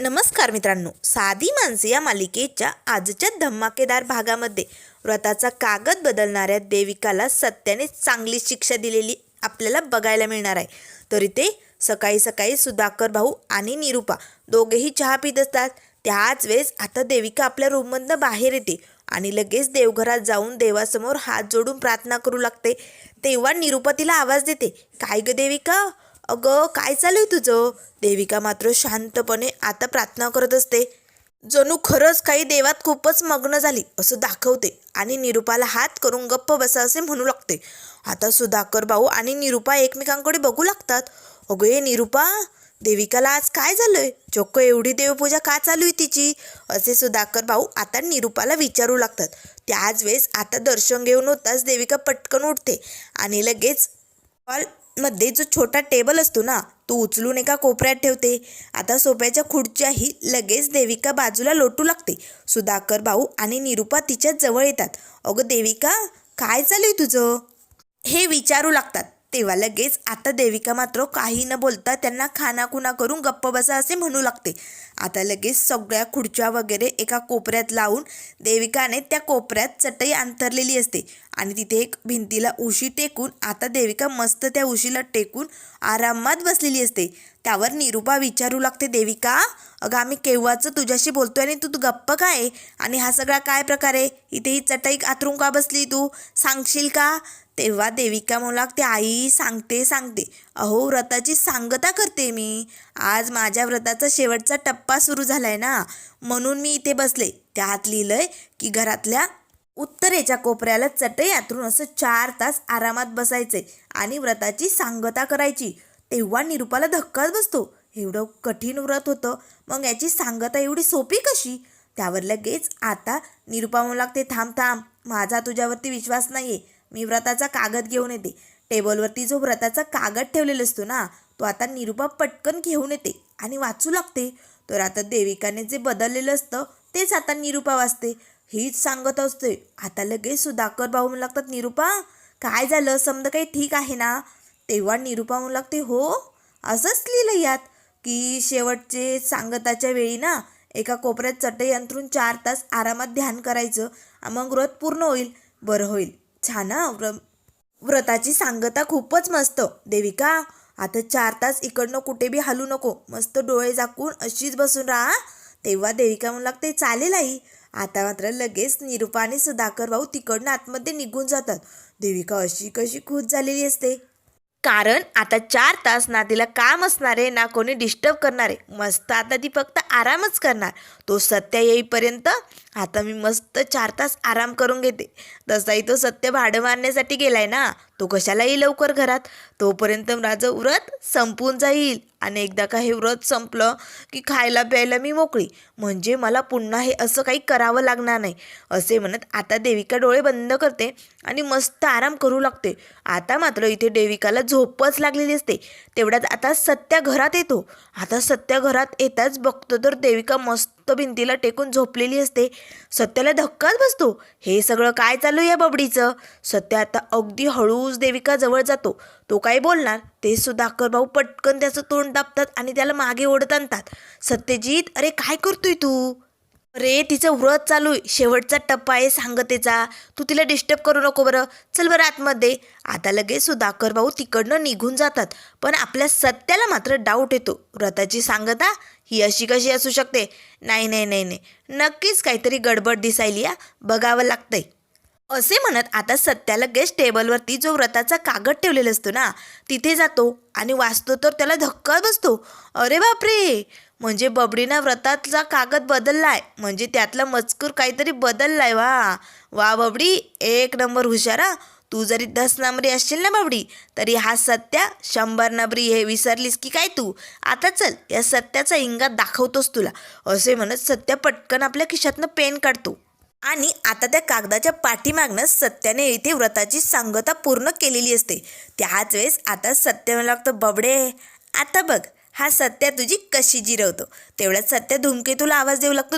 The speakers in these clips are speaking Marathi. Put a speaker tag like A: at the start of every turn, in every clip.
A: नमस्कार मित्रांनो, साधी माणसे या मालिकेच्या आजच्या धमाकेदार भागामध्ये व्रताचा कागद बदलणाऱ्या देविकाला सत्याने चांगली शिक्षा दिलेली आपल्याला बघायला मिळणार आहे. तर इथे सकाळी सकाळी सुधाकर भाऊ आणि निरूपा दोघेही चहा पित असतात. त्याच वेळेस आता देविका आपल्या रूममधनं बाहेर येते आणि लगेच देवघरात जाऊन देवासमोर हात जोडून प्रार्थना करू लागते. तेव्हा निरूपा तिला आवाज देते, काय ग देविका, अगं काय चालू आहे तुझं? देविका मात्र शांतपणे आता प्रार्थना करत असते, जणू खरंच काही देवात खूपच मग्न झाली असं दाखवते आणि निरूपाला हात करून गप्प बसा असे म्हणू लागते. आता सुधाकर भाऊ आणि निरूपा एकमेकांकडे बघू लागतात. अगं ये निरूपा, देविकाला आज काय झालंय? चक्क एवढी देवपूजा का चालू आहे तिची? असे सुधाकर भाऊ आता निरूपाला विचारू लागतात. त्याच वेळेस आता दर्शन घेऊन होताच देविका पटकन उठते आणि लगेच मध्ये जो छोटा टेबल असतो ना, तो उचलून एका कोपऱ्यात ठेवते. आता सोफ्याच्या खुर्च्याही लगेच देविका बाजूला लोटू लागते. सुधाकर भाऊ आणि निरूपा तिच्या जवळ येतात. अगं देविका, काय चालू आहे तुझं? हे विचारू लागतात. तेव्हा लगेच आता देविका मात्र काही न बोलता त्यांना खानाखुणा करून गप्प बसा असे म्हणू लागते. आता लगेच सगळ्या खुर्च्या वगैरे एका कोपऱ्यात लावून देविकाने त्या कोपऱ्यात चटई अंथरलेली असते आणि तिथे एक भिंतीला उशी टेकून आता देविका मस्त त्या उशीला टेकून आरामात बसलेली असते. त्यावर निरूपा विचारू लागते, देविका अगं आम्ही केव्हाचं तुझ्याशी बोलतोय आणि तू गप्प काय? आणि हा सगळा काय प्रकार आहे? इथे ही चटई आतरून का बसली तू? सांगशील का? तेव्हा देविका म्हणू लागते, आई सांगते अहो व्रताची सांगता करते मी. आज माझ्या व्रताचा शेवटचा टप्पा सुरू झालाय ना, म्हणून मी इथे बसले. त्यात लिहिलंय की घरातल्या उत्तरेच्या कोपऱ्याला चटई आतरून असं 4 तास आरामात बसायचे आणि व्रताची सांगता करायची. तेव्हा निरूपाला धक्काच बसतो. एवढं कठीण व्रत होतं, मग याची सांगता एवढी सोपी कशी? त्यावर लगेच आता निरूपा म्हणू लागते, थांब माझा तुझ्यावरती विश्वास नाहीये. मी व्रताचा कागद घेऊन येते. टेबलवरती जो व्रताचा कागद ठेवलेला असतो ना, तो आता निरूपा पटकन घेऊन येते आणि वाचू लागते. तर आता देविकाने जे बदललेलं असतं तेच आता निरूपा वाचते. हीच सांगत असते. आता लगेच सुधाकर भाऊ म्हणू लागतात, निरूपा काय झालं? समजा काही ठीक आहे ना? तेव्हा निरूपा म्हणू लागते, हो असंच लिहिलं यात की शेवटचे सांगताच्या वेळी ना एका कोपऱ्यात चटई अंथरून 4 तास आरामात ध्यान करायचं, मग व्रत पूर्ण होईल. बरं होईल. छान हा, व्रताची सांगता खूपच मस्त. देविका आता 4 तास इकडनं कुठे बी हलू नको, मस्त डोळे झाकून अशीच बसून राहा. तेव्हा देविका म्हणू लागते, चालेल आई. आता मात्र लगेच निरूपा आणि सुधाकर भाऊ तिकडनं आतमध्ये निघून जातात. देविका अशी कशी खुश झालेली असते, कारण आता 4 तास ना तिला काम असणारे ना कोणी डिस्टर्ब करणारे. मस्त आता ती फक्त आरामच करणार. तो सत्य येईपर्यंत आता मी मस्त 4 तास आराम करून घेते. तसाही तो सत्य भाडं मारण्यासाठी गेलाय ना, तो कशाला येईल लवकर घरात? तोपर्यंत माझं व्रत संपून जाईल आणि एकदा का हे व्रत संपलं की खायला प्यायला मी मोकळी, म्हणजे मला पुन्हा हे असं काही करावं लागणार नाही. असे म्हणत आता देविका डोळे बंद करते आणि मस्त आराम करू लागते. आता मात्र इथे देविकाला झोपच लागलेली असते. तेवढ्यात आता सत्या घरात येतो. आता सत्या घरात येताच बघतो तर देविका मस्त भिंतीला टेकून झोपलेली असते. सत्याला धक्काच बसतो. हे सगळं काय चालू या बबडीचं? सत्या आता अगदी हळूच देविका जवळ जातो. तो काय बोलणार ते सुधाकर भाऊ पटकन त्याचं तोंड दाबतात आणि त्याला मागे ओढत आणतात. सत्यजित, अरे काय करतोय तू? अरे तिचं व्रत चालू आहे, शेवटचा टप्पा आहे सांगतेचा, तू तिला डिस्टर्ब करू नको बरं. चल बरं आतमध्ये. आता लगेच सुधाकर भाऊ तिकडनं निघून जातात. पण आपल्या सत्याला मात्र डाऊट येतो. व्रताची सांगता ही अशी कशी असू शकते? नाही, नक्कीच काहीतरी गडबड दिसायली या, बघावं लागतंय. असे म्हणत आता सत्या लगेच टेबलवरती जो व्रताचा कागद ठेवलेला असतो ना, तिथे जातो आणि वाचतो तर त्याला धक्का बसतो. अरे बापरे, म्हणजे बबडीनं व्रताचा कागद बदललाय, म्हणजे त्यातला मजकूर काहीतरी बदललाय. वा बबडी, 1 नंबर हुशारा. तू जरी 10 नंबरी असशील ना बबडी, तरी हा सत्या 100 नंबरी. हे विसरलीस की काय तू? आता चल या सत्याचा इंगा दाखवतोस तुला. असे म्हणत सत्या पटकन आपल्या खिशातनं पेन काढतो आणि आता त्या कागदाच्या पाठीमागनं सत्याने इथे व्रताची सांगता पूर्ण केलेली असते. त्याच वेळेस आता सत्य म्हणू लागतं, बबडे आता बघ हा सत्या तुझी कशी जिरवतो. तेवढ्यात सत्या धूमकेतूला आवाज देऊ लागतो,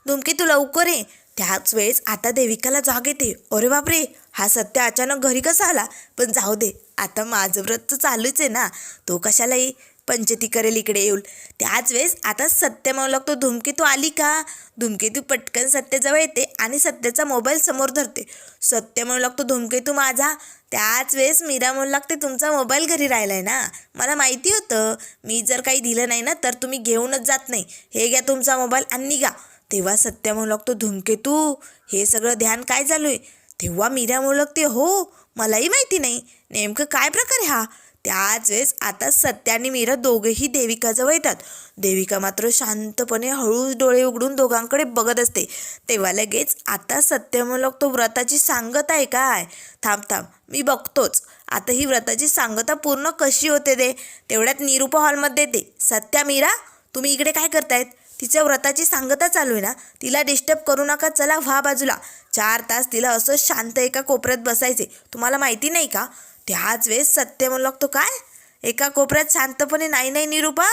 A: धूमकेतू लवकर ये. त्याच वेळेस आता देविकाला जाग येते. अरे बापरे, हा सत्य अचानक घरी कसा आला? पण जाऊ दे, आता माझं व्रत तर चालूच आहे ना, तो कशाला येईल. पंचती करेल इकडे येऊन. त्याच वेळेस आता सत्य म्हणू लागतो, धूमकेतू आली का? धूमकेतू पटकन सत्याजवळ येते आणि सत्याचा मोबाईल समोर धरते. सत्य म्हणू लागतो, धूमकेतू माझा. त्याच वेळेस मीरा म्हणू लागते, तुमचा मोबाईल घरी राहिलाय ना, मला माहिती होतं. मी जर काही दिलं नाही ना तर तुम्ही घेऊनच जात नाही. हे घ्या तुमचा मोबाईल आणि निघा. तेव्हा सत्य म्हणू लागतो, धूमकेतू हे सगळं ध्यान काय चालू आहे? तेव्हा मीरा म्हणू लागते, हो मलाही माहिती नाही नेमकं काय प्रकार आहे हा. त्याच वेळेस आता सत्य आणि मीरा दोघेही देविकाजवळ येतात. देविका मात्र शांतपणे हळूच डोळे उघडून दोघांकडे बघत असते. तेव्हा लगेच आता सत्य म्हणू लागतो, व्रताची सांगता आहे काय? थांब मी बघतोच आता ही व्रताची सांगता पूर्ण कशी होते ते. तेवढ्यात निरूपा हॉलमध्ये येते. सत्या, मीरा तुम्ही इकडे काय करतायत? तिच्या व्रताची सांगता चालू आहे ना, तिला डिस्टर्ब करू नका, चला व्हा बाजूला. 4 तास तिला असं शांत एका कोपऱ्यात बसायचे, तुम्हाला माहिती नाही का? त्याच वेळेस सत्य म्हणू लागतो, काय एका कोपऱ्यात शांतपणे? नाही निरूपा,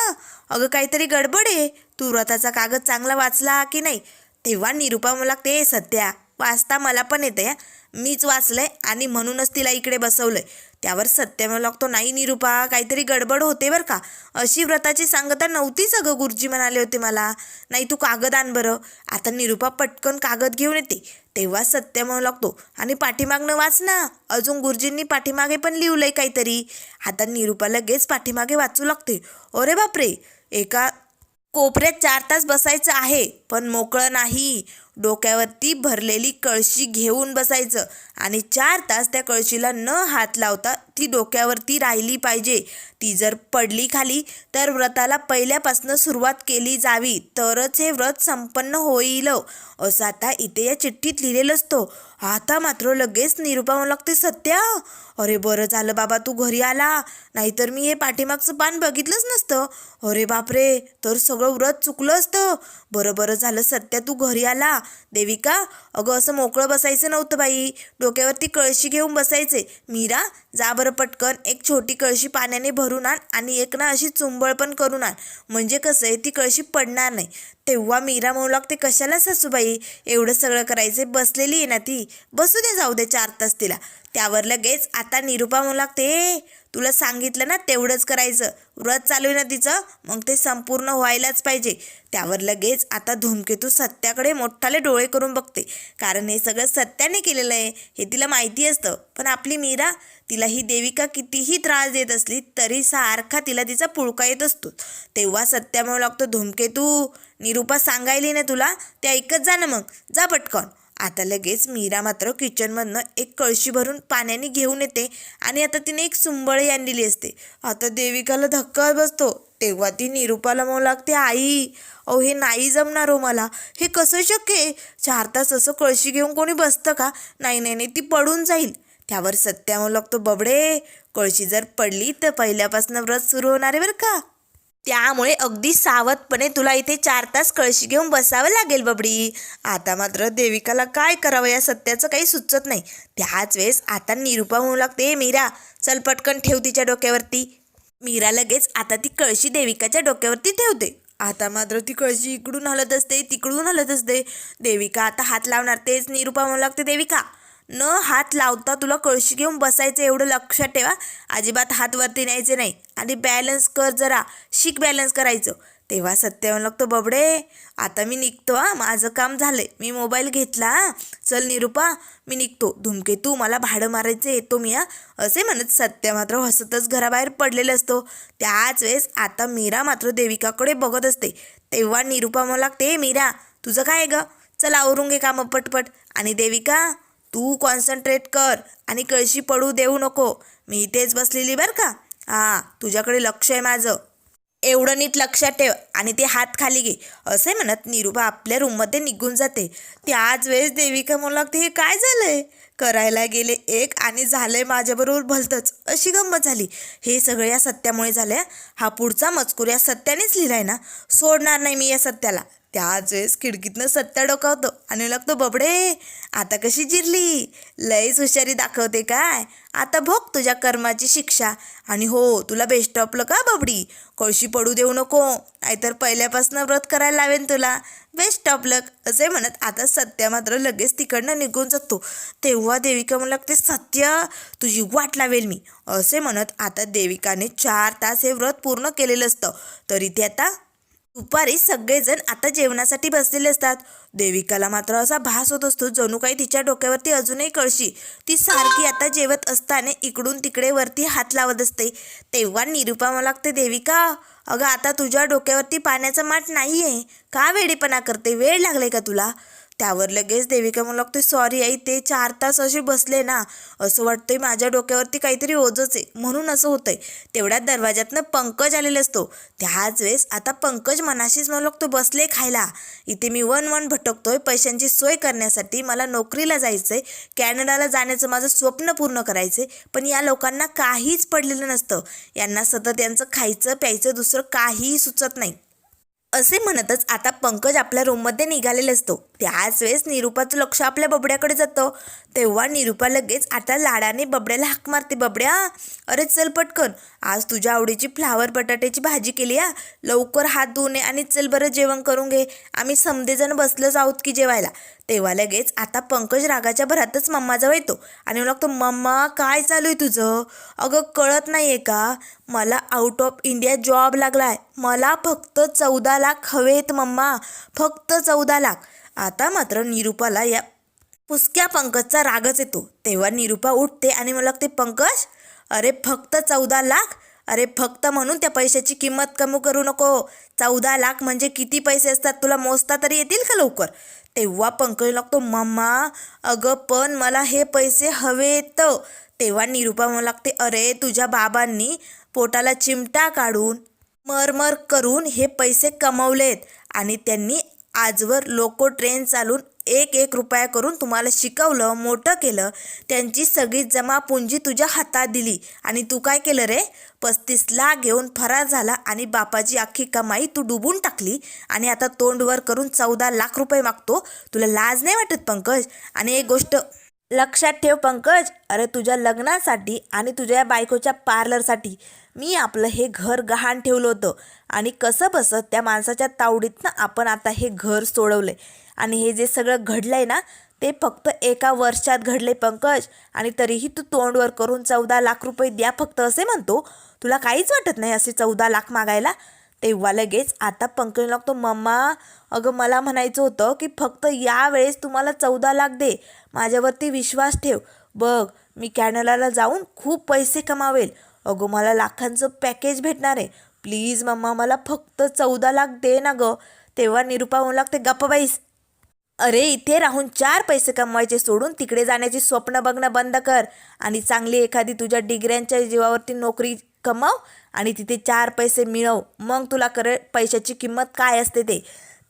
A: अगं काहीतरी गडबड आहे. तू व्रताचा कागद चांगला वाचला की नाही? तेव्हा निरूपा म्हणू लागते, सत्या वाचता मला पण येतं या, मीच वाचलंय आणि म्हणूनच तिला इकडे बसवलंय. त्यावर सत्य म्हणू लागतो, नाही निरूपा काहीतरी गडबड होते बरं का, अशी व्रताची सांगता नव्हतीच अगं, गुरुजी म्हणाले होते मला. नाही तू कागद आण बरं. आता निरूपा पटकन कागद घेऊन येते. तेव्हा सत्य म्हणू लागतो, आणि पाठीमागनं वाच ना, अजून गुरुजींनी पाठीमागे पण लिहिलंय काहीतरी. आता निरूपा लगेच पाठीमागे वाचू लागते. अरे बापरे, एका कोपऱ्यात 4 तास बसायचं आहे पण मोकळं नाही. डोक्यावरती भरलेली कळशी घेऊन बसायचं आणि 4 तास त्या कळशीला न हात लावता ती डोक्यावरती राहिली पाहिजे. ती जर पडली खाली तर व्रताला पहिल्यापासून सुरुवात केली जावी, तरच हे व्रत संपन्न होईल, असं आता इथे या चिठ्ठीत लिहिलेलं असतं. आता मात्र लगेच निरूपा म्हणू लागते, सत्या अरे बरं झालं बाबा तू घरी आला, नाहीतर मी हे पाठीमागचं पान बघितलंच नसतं. अरे बापरे, तर सगळं व्रत चुकलं असतं. बरं झालं सत्या तू घरी आला. देविका, अगं असं मोकळं बसायचं नव्हतं बाई, डोक्यावरती कळशी घेऊन बसायचे. मीरा जा बरं पटकन एक छोटी कळशी पाण्याने भरून आण आणि एक ना अशी चुंबळ पण करून आण, म्हणजे कसं आहे ती कळशी पडणार नाही. तेव्हा मीरा म्हणू लागते, कशाला सासूबाई एवढं सगळं करायचे, बसलेली आहे ना ती, बसू दे, जाऊ दे 4 तास तिला. त्यावर लगेच आता निरूपा म्हणू लागते, तुला सांगितलं ना तेवढंच करायचं, व्रत चालू आहे ना तिचं, मग ते संपूर्ण व्हायलाच पाहिजे. त्यावर लगेच आता धूमकेतू सत्याकडे मोठाले डोळे करून बघते, कारण हे सगळं सत्याने केलेलं आहे हे तिला माहिती असतं. पण आपली मीरा, तिला ही देविका कितीही त्रास देत असली तरी सारखा तिला तिचा पुळका येत असतो. तेव्हा सत्या म्हणू लागतो, धूमकेतू निरूपा सांगायली ना तुला, ते ऐकत जा ना, मग जा पटकन. आता लगेच मीरा मात्र किचनमधनं एक कळशी भरून पाण्याने घेऊन येते आणि आता तिने एक सुंबळी आणलेली असते. आता देविकाला धक्का बसतो. तेव्हा ती निरूपाला म्हणू लागते, आई अहो हे नाही जमणार हो मला, हे कसं शक्य आहे? 4 तास असं कळशी घेऊन कोणी बसतं का? नाही ती पडून जाईल. त्यावर सत्या म्हणू लागतो, बबडे कळशी जर पडली तर पहिल्यापासून व्रत सुरू होणार आहे बरं का, त्यामुळे अगदी सावधपणे तुला इथे 4 तास कळशी घेऊन बसावं लागेल बबडी. आता मात्र देविकाला काय करावं या सत्याचं काही सुचत नाही. त्याच वेळेस आता निरूपा म्हणू लागते, मीरा चल पटकन ठेव तिच्या डोक्यावरती. मीरा लगेच आता ती कळशी देविकाच्या डोक्यावरती ठेवते. आता मात्र ती कळशी इकडून हलत असते तिकडून हलत असते. देविका आता हात लावणार, तेच निरूपा म्हणू लागते, देविका न हात लावता तुला कळशी घेऊन बसायचं, एवढं लक्षात ठेवा, अजिबात हात वरती न्यायचे नाही आणि बॅलन्स कर, जरा शिक बॅलन्स करायचं. तेव्हा सत्य म्हणू लागतो, बबडे आता मी निघतो, माझं काम झालंय, मी मोबाईल घेतला, चल निरूपा मी निघतो. धूमकेतू मला भाडं मारायचं, येतो मी असे म्हणत सत्य मात्र हसतच घराबाहेर पडलेलं असतो. त्याच वेळेस आता मीरा मात्र देविकाकडे बघत असते. तेव्हा निरूपा म्हणू लागते, मीरा तुझं काय ग, चल आवरून घे कामं पटपट, आणि देविका तू कॉन्सन्ट्रेट कर आणि कळशी पडू देऊ नको, मी इथेच बसलेली बरं का, तुझ्याकडे लक्ष आहे माझं, एवढं नीट लक्षात ठेव आणि ते हात खाली घे. असे म्हणत निरूपा आपल्या रूममध्ये निघून जाते. त्याच वेळेस देविका म्हणू लागते, हे काय झालंय, करायला गेले एक आणि झालंय माझ्याबरोबर भलतंच, अशी गंमत झाली. हे सगळं या सत्यामुळे झालंय. हा पुढचा मजकूर या सत्यानेच लिहिलाय ना, सोडणार नाही मी या सत्याला. त्याच वेळेस खिडकीतनं सत्या डोकावतो आणि लागतो, बबडे आता कशी जिरली, लयच हुशारी दाखवते काय, आता भोग तुझ्या कर्माची शिक्षा. आणि हो, तुला बेस्ट ऑफलं का बबडी, कळशी पडू देऊ नको, नाहीतर पहिल्यापासून व्रत करायला लावेन तुला, बेस्ट ऑफ लक असे म्हणत आता सत्या मात्र लगेच तिकडनं निघून जातो. तेव्हा देविका म्हणू लागते, सत्य तुझी वाट लावेल मी असे म्हणत आता देविकाने 4 तास हे व्रत पूर्ण केलेलं असतं. तरी ते आता दुपारी सगळेजण आता जेवणासाठी बसलेले असतात. देविकाला मात्र असा भास होत असतो जणू काही तिच्या डोक्यावरती अजूनही कळशी. ती सारखी आता जेवत असताना इकडून तिकडे वरती हात लावत असते. तेव्हा निरुपा मला लागते, देविका अगं आता तुझ्या डोक्यावरती पाण्याचा माठ नाही आहे का, वेडेपणा करते, वेळ लागलाय का तुला. त्यावर लगेच देविका म्हणू लागते, सॉरी आई, ते 4 तास असे बसले ना, असं वाटतंय माझ्या डोक्यावरती काहीतरी ओझच आहे म्हणून असं होतंय. तेवढ्यात दरवाजातनं पंकज आलेला असतो. त्याच वेळेस आता पंकज मनाशीच म्हणू लागतो, बसले खायला, इथे मी वन भटकतोय पैशांची सोय करण्यासाठी, मला नोकरीला जायचंय, कॅनडाला जाण्याचं माझं स्वप्न पूर्ण करायचंय, पण या लोकांना काहीच पडलेलं नसतं, यांना सतत यांचं खायचं प्यायचं दुसरं काहीही सुचत नाही. असे म्हणतच आता पंकज आपल्या रूममध्ये निघालेला असतो. त्याच वेळेस निरुपाचं लक्ष आपल्या बबड्याकडे जातं. तेव्हा निरुपा लगेच आता लाडाने बबड्याला हाक मारते, बबड्या अरे चल पटकन, आज तुझ्या आवडीची फ्लावर बटाट्याची भाजी केली या, लवकर हात धुवून ये आणि चल बरं जेवण करून घे, आम्ही समधेजण बसलोच आहोत की जेवायला. तेव्हा लगेच आता पंकज रागाच्या भरातच मम्माजवळ येतो आणि लागतो, मम्मा काय चालू आहे तुझं, अगं कळत नाही आहे का, मला आउट ऑफ इंडिया जॉब लागलाय, मला फक्त 14 लाख हवेत मम्मा, फक्त 14 लाख. आता मात्र निरुपाला या पुसक्या पंकजचा रागच येतो. तेव्हा निरुपा उठते आणि मला लागते, पंकज अरे फक्त 14 लाख, अरे फक्त म्हणून त्या पैशाची किंमत कमी करू नको, 14 लाख म्हणजे किती पैसे असतात तुला मोजता तरी येतील का लवकर. तेव्हा पंकज लागतो, मम्मा अगं पण मला हे पैसे हवेत. तेव्हा निरुपा म्हणू लागते, अरे तुझ्या बाबांनी पोटाला चिमटा काढून मरमर करून हे पैसे कमवलेत आणि त्यांनी आजवर लोको ट्रेन चालून 1-1 रुपया करून तुम्हाला शिकवलं, मोठं केलं, त्यांची सगळी जमापुंजी तुझ्या हातात दिली आणि तू काय केलं रे, 35 लाख घेऊन फरार झाला आणि बापाची अख्खी कमाई तू डुबून टाकली आणि आता तोंडवर करून 14 लाख रुपये मागतो. तुला लाज नाही वाटत पंकज. आणि एक गोष्ट लक्षात ठेव पंकज, अरे तुझ्या लग्नासाठी आणि तुझ्या बायकोच्या पार्लरसाठी मी आपलं हे घर गहाण ठेवलं होतं आणि कसं बसं त्या माणसाच्या तावडीतनं आपण आता हे घर सोडवलं आहे आणि हे जे सगळं घडलं आहे ना ते फक्त 1 वर्षात घडले पंकज. आणि तरीही तू तोंडवर करून 14 लाख रुपये द्या फक्त असे म्हणतो, तुला काहीच वाटत नाही असे 14 लाख मागायला. तेव्हा लगेच आता पंकज लागतो, मम्मा अगं मला म्हणायचं होतं की फक्त यावेळेस तुम्हाला 14 लाख दे, माझ्यावरती विश्वास ठेव, बघ मी कॅनडाला जाऊन खूप पैसे कमावेल, अगं मला लाखांचं पॅकेज भेटणार आहे, प्लीज मम्मा मला फक्त 14 लाख दे ना गं. तेव्हा निरुपा होऊ लागते, गप्प बाईस, अरे इथे राहून 4 पैसे कमवायचे सोडून तिकडे जाण्याची स्वप्न बघणं बंद कर आणि चांगली एखादी तुझ्या डिग्र्यांच्या जीवावरती नोकरी कमाव आणि तिथे 4 पैसे मिळव, मग तुला पैशाची किंमत काय असते ते.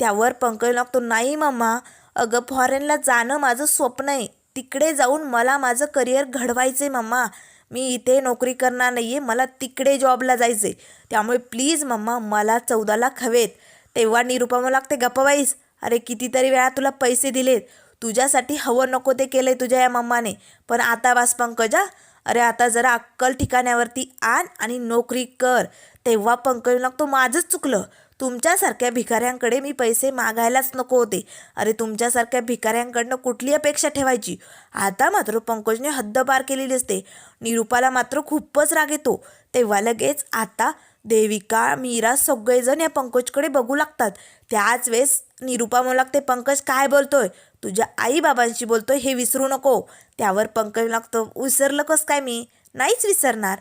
A: त्यावर पंकज लागतो, नाही मम्मा अगं फॉरेनला जाणं माझं स्वप्न आहे, तिकडे जाऊन मला माझं करिअर घडवायचं आहे मम्मा, मी इथे नोकरी करणार नाही आहे, मला तिकडे जॉबला जायचं आहे, त्यामुळे प्लीज मम्मा मला 14 लाख हवेत. तेव्हा निरुपा मला लागते, गप्प बाईस, अरे कितीतरी वेळा तुला पैसे दिलेत, तुझ्यासाठी हवं नको ते केलं आहे तुझ्या या मम्माने, पण आता वास पंकजा, अरे आता जरा अक्कल ठिकाण्यावरती आण आणि नोकरी कर. तेव्हा पंकज लागतो, माझंच चुकलं, तुमच्यासारख्या भिकाऱ्यांकडे मी पैसे मागायलाच नको होते, अरे तुमच्यासारख्या भिकाऱ्यांकडनं कुठली अपेक्षा ठेवायची. आता मात्र पंकजने हद्द पार केलेली असते. निरुपाला मात्र खूपच राग येतो. तेव्हा लगेच आता देविका मीरा सगळेजण या पंकजकडे बघू लागतात. त्याच वेळेस निरुपा म्हणू लागते, पंकज काय बोलतोय, तुझ्या आईबाबांशी बोलतोय हे विसरू नको. त्यावर पंकज लागतं, विसरलं कसं काय, मी नाहीच विसरणार,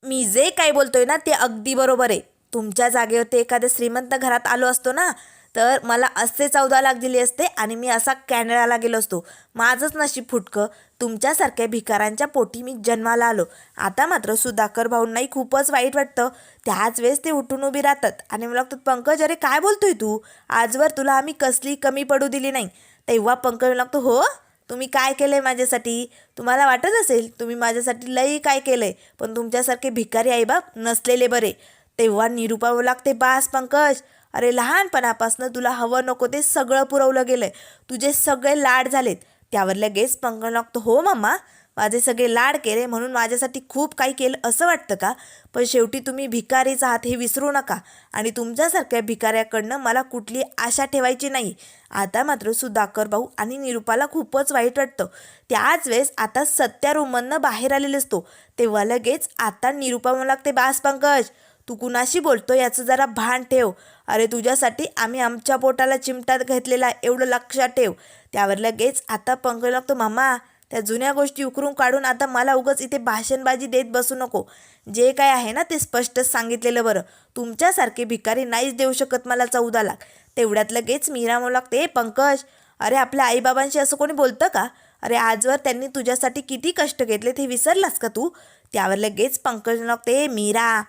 A: मी जे काय बोलतोय ना ते अगदी बरोबर आहे, तुमच्या जागेवरती एखाद्या श्रीमंत घरात आलो असतो ना तर मला असे 14 लाख दिले असते आणि मी असा कॅनडाला गेलो असतो, माझंच नशीब फुटकं, तुमच्यासारख्या भिकाऱ्यांच्या पोटी मी जन्माला आलो. आता मात्र सुधाकर भाऊंनाही खूपच वाईट वाटतं. त्याच वेळेस ते उठून उभी राहतात आणि मला लागतात, पंकज अरे काय बोलतोय तू, आजवर तुला आम्ही कसली कमी पडू दिली नाही. तेव्हा पंकज लागतो, हो तुम्ही काय केलं आहे माझ्यासाठी, तुम्हाला वाटत असेल तुम्ही माझ्यासाठी लई काय केलं आहे, पण तुमच्यासारखे भिकारी आईबाप नसलेले बरे. तेव्हा निरुपा लागते, बास पंकज अरे लहानपणापासून तुला हवं नको ते सगळं पुरवलं गेलंय, तुझे सगळे लाड झालेत. त्यावर लगेच पंकज लागतो, हो मम्मा, माझे सगळे लाड केले म्हणून माझ्यासाठी खूप काही केलं असं वाटतं का? पण शेवटी तुम्ही भिकारीच आहात हे विसरू नका, आणि तुमच्यासारख्या भिकाऱ्याकडनं मला कुठली आशा ठेवायची नाही. आता मात्र सुधाकर भाऊ आणि निरूपाला खूपच वाईट वाटतं. त्याच वेळेस आता सत्या रूममधनं बाहेर आलेले असतो. तेव्हा लगेच आता निरूपा म्हणू लागते, बास पंकज, तू कुणाशी बोलतो याचं जरा भान ठेव. अरे तुझ्यासाठी आम्ही आमच्या पोटाला चिमटा घेतलेला एवढं लक्षात ठेव. त्यावर लगेच आता पंकज लागतो, मामा, त्या जुन्या गोष्टी उकरून काढून आता मला उगाच इथे भाषणबाजी देत बसू नको. जे काय आहे ना ते स्पष्टच सांगितलेलं बरं. तुमच्यासारखे भिकारी नाहीच देऊ शकत मला 14 लाख. तेवढ्यात लगेच मीरा म्हणू लागते, पंकज, अरे आपल्या आईबाबांशी असं कोणी बोलतं का? अरे आजवर त्यांनी तुझ्यासाठी किती कष्ट घेतले ते विसरलास का तू? त्यावर लगेच पंकज लागते, मीरा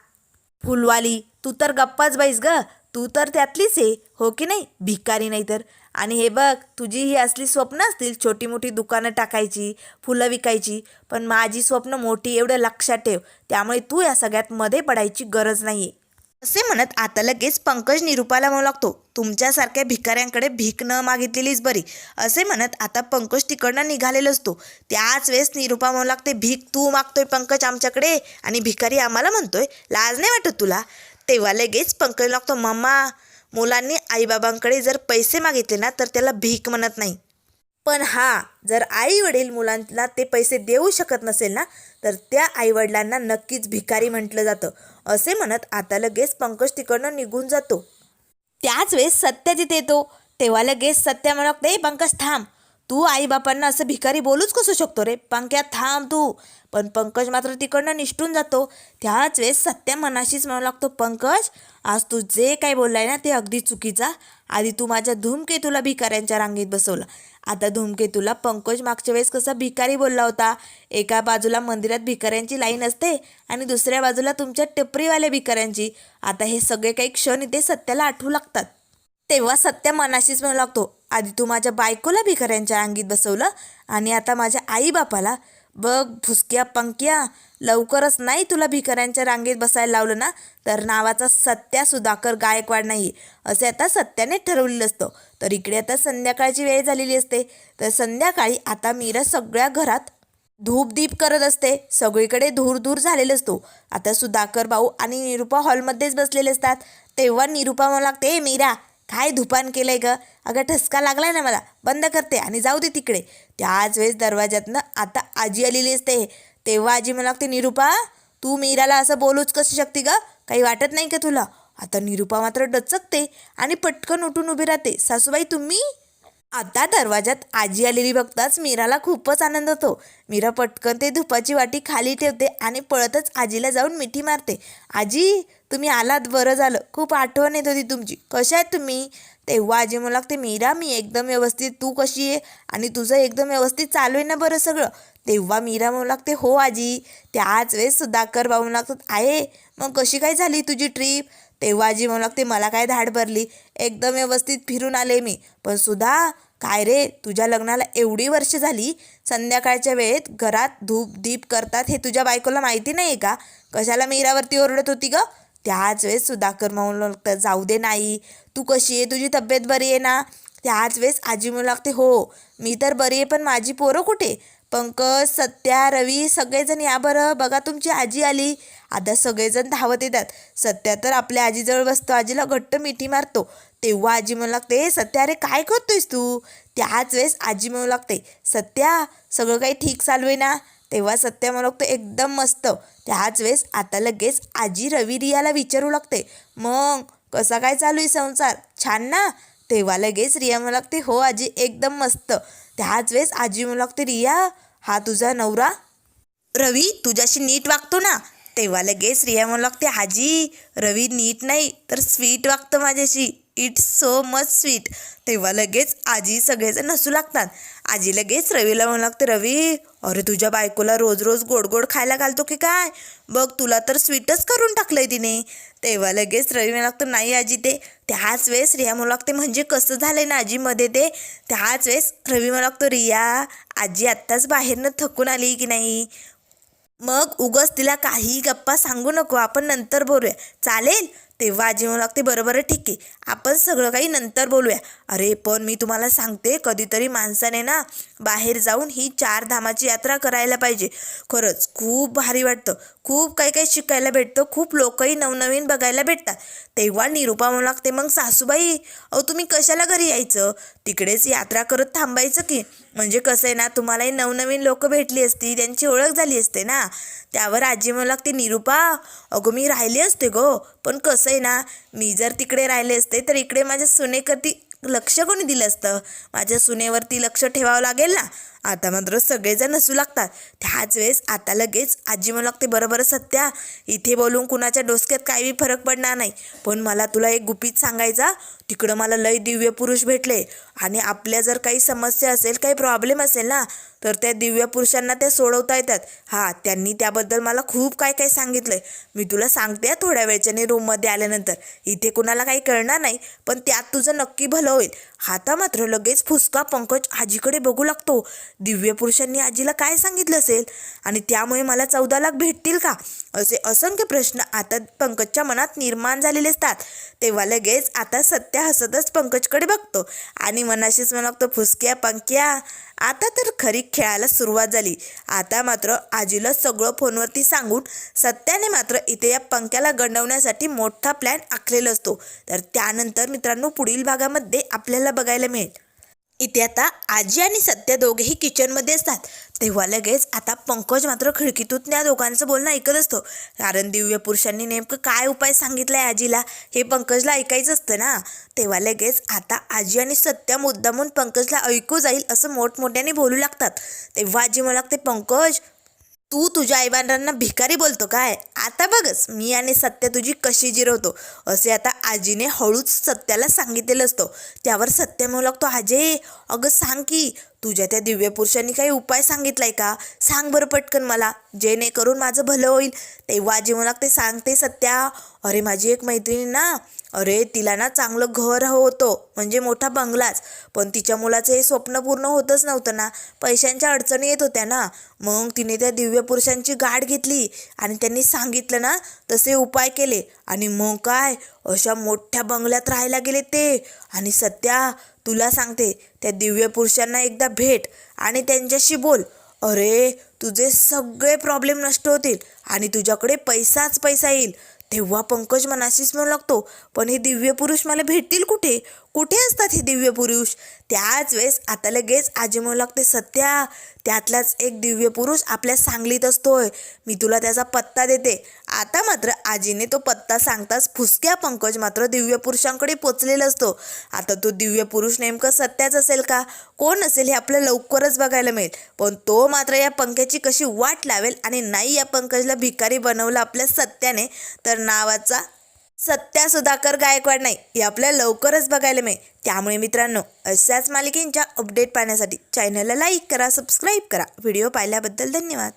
A: फुलवाली, तू तर गप्पाच बैस ग, तू तर त्यातलीच आहे, हो की नाही? भिकारी नाही तर. आणि हे बघ, तुझी ही असली स्वप्न असतील छोटी मोठी दुकानं टाकायची, फुलं विकायची, पण माझी स्वप्न मोठी एवढं लक्षात ठेव. त्यामुळे तू या सगळ्यात मध्ये पडायची गरज नाही. असे म्हणत आता लगेच पंकज निरूपाला म्हणू लागतो, तुमच्यासारख्या भिकाऱ्यांकडे भीक न मागितलेलीच बरी. असे म्हणत आता पंकज तिकडनं निघालेला असतो. त्याच वेळेस निरूपा म्हणू लागते, भीक तू मागतोय पंकज आमच्याकडे आणि भिकारी आम्हाला म्हणतोय, लाज नाही वाटत तुला? तेव्हा लगेच पंकज लागतो, मम्मा, मुलांनी आईबाबांकडे जर पैसे मागितले ना तर त्याला भीक म्हणत नाही. पण हां, जर आई वडील मुलांना ते पैसे देऊ शकत नसेल ना तर त्या आईवडिलांना नक्कीच भिकारी म्हटलं जातं. असे म्हणत आता लगेच पंकज तिकडनं निघून जातो. त्याच वेळेस सत्या तिथे येतो. तेव्हा लगेच सत्या म्हणत, ए पंकज थांब, तू आईबापांना असं भिकारी बोलूच कसं शकतो रे? पंक्या थांब तू. पण पंकज मात्र तिकडनं निष्ठून जातो. त्याच वेळेस सत्या मनाशीच म्हणू लागतो, पंकज, आज तू जे काही बोललाय ना ते अगदी चुकीचा. आधी तू माझ्या धूमकेतूला भिकाऱ्यांच्या रांगेत बसवलं. आता धूमकेतूला पंकज मागच्या वेळेस कसा भिकारी बोलला होता. एका बाजूला मंदिरात भिकाऱ्यांची लाईन असते आणि दुसऱ्या बाजूला तुमच्या टपरीवाल्या भिकाऱ्यांची. आता हे सगळे काही क्षण इथे सत्याला आठवू लागतात. तेव्हा सत्या मनाशीच म्हणू लागतो, आधी तू माझ्या बायकोला भिकाऱ्यांच्या अंगीत बसवलं आणि आता माझ्या आईबापाला. बघ फुसक्या पंक्या, लवकरच नाही तुला भिकाऱ्यांच्या रांगेत बसायला लावलं ना तर नावाचा सत्या सुधाकर गायकवाड नाही, असे आता सत्याने ठरवलेलं असतं. तर इकडे आता संध्याकाळची वेळ झालेली असते. तर संध्याकाळी आता मीरा सगळ्या घरात धूपदीप करत असते. सगळीकडे धूर धूर झालेला असतो. आता सुधाकर भाऊ आणि निरूपा हॉलमध्येच बसलेले असतात. तेव्हा निरूपा म्हणू लागते, ए मीरा, काय धुपान केलंय ग? अगं ठसका लागलाय ना मला, बंद करते आणि जाऊ दे तिकडे. त्याच वेळेस दरवाज्यातनं आता आजी आलेली असते. तेव्हा आजी म्हणू लागते, निरूपा, तू मीराला असं बोलूच कशी शकते ग? काही वाटत नाही का तुला? आता निरूपा मात्र डचकते आणि पटकन उठून उभी राहते. सासूबाई तुम्ही? आता दरवाजात आजी आलेली बघताच मीराला खूपच आनंद होतो. मीरा पटकन ते धुपाची वाटी खाली ठेवते आणि पळतच आजीला जाऊन मिठी मारते. आजी, तुम्ही आलात, बरं झालं, खूप आठवण येत होती तुमची. कशा आहेत तुम्ही? तेव्हा आजी म्हणू लागते, मीरा, मी एकदम व्यवस्थित, तू कशी आहे? आणि तुझं एकदम व्यवस्थित चालू आहे ना बरं सगळं? तेव्हा मीरा म्हणू लागते, हो आजी. त्याच वेळेस सुधाकर भाऊ म्हणू लागतात, आहे मग कशी काय झाली तुझी ट्रीप? तेव्हा आजी म्हणू लागते, मला काय धाड भरली, एकदम व्यवस्थित फिरून आले मी. पण सुधा, काय रे, तुझ्या लग्नाला एवढी वर्ष झाली, संध्याकाळच्या वेळेत घरात धूप दीप करतात हे तुझ्या बायकोला माहिती नाही का? कशाला मीरावरती ओरडत होती ग? त्याच वेळेस सुधाकर म्हणू लागतं, जाऊ दे नाही, तू कशी आहे, तुझी तब्येत बरी आहे ना? त्याच वेळेस आजी म्हणू लागते, हो मी तर बरी आहे, पण माझी पोरं कुठे? पंकज, सत्या, रवी, सगळेजण या बरं, बघा तुमची आजी आली. आता सगळेजण धावत येतात. सत्या तर आपल्या आजीजवळ बसतो, आजीला घट्ट मिठी मारतो. तेव्हा आजी म्हणू लागते, सत्या, अरे काय करतोयस तू? त्याच वेळेस आजी म्हणू लागते, सत्या, सगळं काही ठीक चालू आहे ना? तेव्हा सत्या म्हणू लागतो, एकदम मस्त. त्याच वेळेस आता लगेच आजी रवी रियाला विचारू लागते, मग कसा काय चालू आहे संसार, छान ना? तेव्हा लगेच रिया म्हणू लागते, हो आजी, एकदम मस्त. त्याच वेळेस आजी म्हणू लागते, रिया, हा तुझा नवरा रवी तुझ्याशी नीट वागतो ना? तेव्हा लगेच रिया म्हणू लागते, आजी, रवी नीट नाही तर स्वीट वागतं माझ्याशी, इट्स सो मच स्वीट. तेव्हा लगेच आजी सगळेजण हसू लागतात. आजी लगेच रवीला म्हणू लागते, रवी, अरे तुझ्या बायकोला रोज रोज गोड गोड खायला घालतो की काय? बघ तुला तर स्वीटच करून टाकलंय तिने. तेव्हा लगेच रवी म्हणू लागतो, नाही आजी ते. त्याच वेळेस रिया म्हणू लागते, म्हणजे कसं झालंय ना आजीमध्ये ते? त्याच वेळेस रवी म्हणू लागतो, रिया, आजी आत्ताच बाहेरनं थकून आली की नाही, मग उगाच तिला काही गप्पा सांगू नको, आपण नंतर बोलूया, चालेल? तेव्हा आजी म्हणू लागते, बरोबर आहे, ठीक आहे, आपण सगळं काही नंतर बोलूया. अरे पण मी तुम्हाला सांगते, कधीतरी माणसाने ना बाहेर जाऊन ही 4 धामाची यात्रा करायला पाहिजे. खरंच खूप भारी वाटतं, खूप काही काही शिकायला भेटतं, खूप लोकही नवनवीन बघायला भेटतात. तेव्हा निरूपा म्हणू लागते, मग सासूबाई, अहो तुम्ही कशाला घरी यायचं, तिकडेच यात्रा करत थांबायचं की. म्हणजे कसं आहे ना, तुम्हालाही नवनवीन लोक भेटली असती, त्यांची ओळख झाली असते ना. त्यावर आजी म्हणू लागते, निरूपा अगं मी राहिले असते गं, पण कसं आहे ना, मी जर तिकडे राहिले असते तर इकडे माझ्या सुनेकरती लक्ष कोणी दिलं असतं, माझ्या सुनेवरती लक्ष ठेवावं लागेल ना. आता मात्र सगळेजण हसू लागतात. त्याच वेळेस आता लगेच आजी म्हणू लागते, बरोबर सत्या, इथे बोलून कुणाच्या डोसक्यात काही फरक पडणार नाही, पण मला तुला एक गुपित सांगायचा. तिकडं मला लय दिव्य पुरुष भेटले आणि आपल्या जर काही समस्या असेल, काही प्रॉब्लेम असेल ना, तर त्या दिव्य पुरुषांना त्या सोडवता येतात. हां, त्यांनी त्याबद्दल मला खूप काय काय सांगितलं आहे. मी तुला सांगते थोड्या वेळच्याने रूममध्ये आल्यानंतर. इथे कुणाला काही कळणार नाही, पण त्यात तुझं नक्की भलं होईल. आता मात्र लगेच फुसका पंकज आजीकडे बघू लागतो. दिव्य पुरुषांनी आजीला काय सांगितलं असेल आणि त्यामुळे मला 14 लाख भेटतील का, असे असंख्य प्रश्न आता पंकजच्या मनात निर्माण झालेले असतात. तेव्हा लगेच आता सत्या हसतच पंकजकडे बघतो आणि मनाशीच म्हणतो, फुसक्या पंक्या, आता तर खरी खेळायला सुरुवात झाली. आता मात्र आजीला सगळं फोनवरती सांगून सत्याने मात्र इथे या पंक्याला गंडवण्यासाठी मोठा प्लॅन आखलेला असतो. तर त्यानंतर मित्रांनो पुढील भागामध्ये आपल्याला बघायला मिळेल. इथे आता आजी आणि सत्य दोघेही किचनमध्ये असतात. तेव्हा लगेच आता पंकज मात्र खिडकीतून त्या दोघांचं बोलणं ऐकत असतो. कारण दिव्य पुरुषांनी नेमकं काय उपाय सांगितलाय आजीला हे पंकजला ऐकायचं असतं ना. तेव्हा लगेच आता आजी आणि सत्य मुद्दामून पंकजला ऐकू जाईल असं मोठमोठ्याने बोलू लागतात. तेव्हा आजी म्हणू लागते, पंकज तू तुझ्या आईबांधांना भिकारी बोलतो काय, आता बघच मी आणि सत्य तुझी कशी जिरवतो, असे आता आजीने हळूच सत्याला सांगितलेलं असतं. त्यावर सत्य म्हणू लागतो, आजे अगं सांग की, तुझ्या त्या दिव्य पुरुषांनी काही उपाय सांगितलाय का, सांग बरं पटकन मला, जेणेकरून माझं भलं होईल. तेव्हा आजी म्हणू लागते, सांगते सत्या, अरे माझी एक मैत्रिणी ना, अरे तिला ना चांगलं घर होतं, म्हणजे मोठा बंगलाच, पण तिच्या मुलाचं हे स्वप्न पूर्ण होतच नव्हतं ना, पैशांच्या अडचणी येत होत्या ना. मग तिने त्या दिव्य पुरुषांची गाठ घेतली आणि त्यांनी सांगितलं ना तसे उपाय केले आणि मग काय अशा मोठ्या बंगल्यात राहायला गेले ते. आणि सत्या तुला सांगते, त्या दिव्य पुरुषांना एकदा भेट आणि त्यांच्याशी बोल, अरे तुझे सगळे प्रॉब्लेम नष्ट होतील आणि तुझ्याकडे पैसाच पैसा येईल. तेव्हा पंकज मनाशीच म्हणू लागतो, पण हे दिव्य पुरुष मला भेटतील कुठे, कुठे असतात हे दिव्य पुरुष. त्याच वेळेस आता लगेच आजी म्हणू लागते, सत्या त्यातलाच एक दिव्य पुरुष आपल्या सांगलीत असतोय, मी तुला त्याचा पत्ता देते. आता मात्र आजीने तो पत्ता सांगताच फुसक्या पंकज मात्र दिव्य पुरुषांकडे पोचलेला असतो. आता तो दिव्य पुरुष नेमकं सत्याच असेल का, कोण असेल हे आपल्याला लवकरच बघायला मिळेल. पण तो मात्र या पंकजची कशी वाट लावेल आणि नाही या पंकजला भिकारी बनवलं आपल्या सत्याने, तर नावाचा सत्या सुधाकर गायकवाड नाही, हे आपल्याला लवकरच बघायला मिळेल. त्यामुळे मित्रांनो अशाच मालिकेंच्या अपडेट पाहण्यासाठी चॅनलला लाईक करा, सबस्क्राईब करा. व्हिडिओ पाहिल्याबद्दल धन्यवाद.